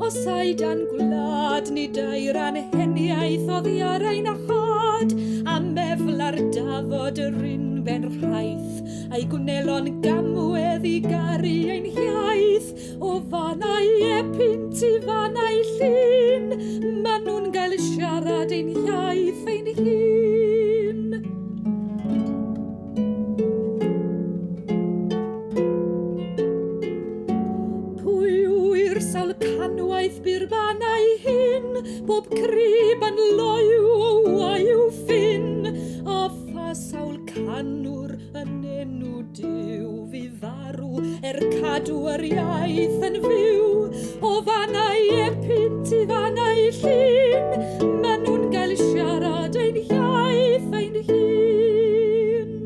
O saidan gwlad ni dair anheniaeth oddi ar ein achod, a meflar dafod yr un ben rhaith, a'i gwnelon gamwedd I garu ein hiaith. O fanau epynt I fanau llun, ma' nhw'n gael siarad ein hiaith ein hun. Pwy yw'r sawl canwaith byr banau hyn, bob crib yn loyw o waiw ffyn, a pha sawl canwr yn enw Duw fi farw cadw yr iaith yn fyw. O fanau epynt I fanau llun, ma' nhw'n gael siarad ein hiaith ein hun.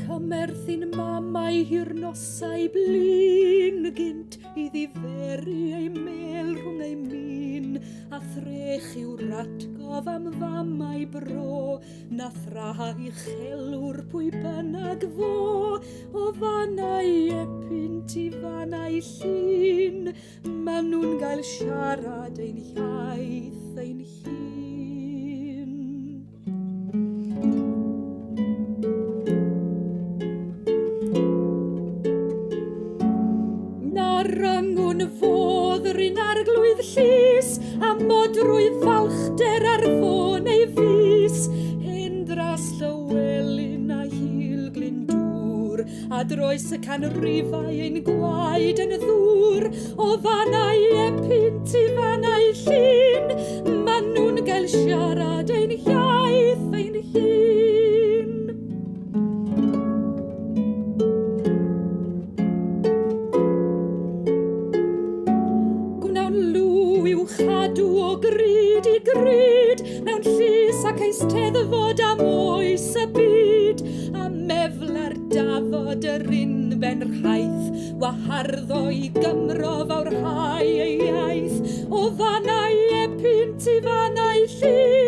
Cymerthin mamau hirnosau blin, gynt I ddiferi ei mel rhwng ei min, a threch i'w ratgof am famau bro, na thrahau chelwr pwy bynnag fo. O fanau epynt I fanau llun, ma' nhw'n gael siarad ein hiaith ein hun. Rangwn fodd yr un arglwydd llys, a modrwydd falchder ar fôn ei fus. Hen dras Llywelyn a hil Glyndŵr, a droes y canrifau ein gwaed yn ddŵr. O fanau epynt I fanau llun, ma' nhw'n gael siarad ein hiaith ein hun. Chadw o gryd I gryd, mewn llys ac eisteddfod am oes y byd, a meflar dafod yr un ben rhaith, waharddo I Gymro fawrhau ei iaith. O fanau epynt I fanau llun,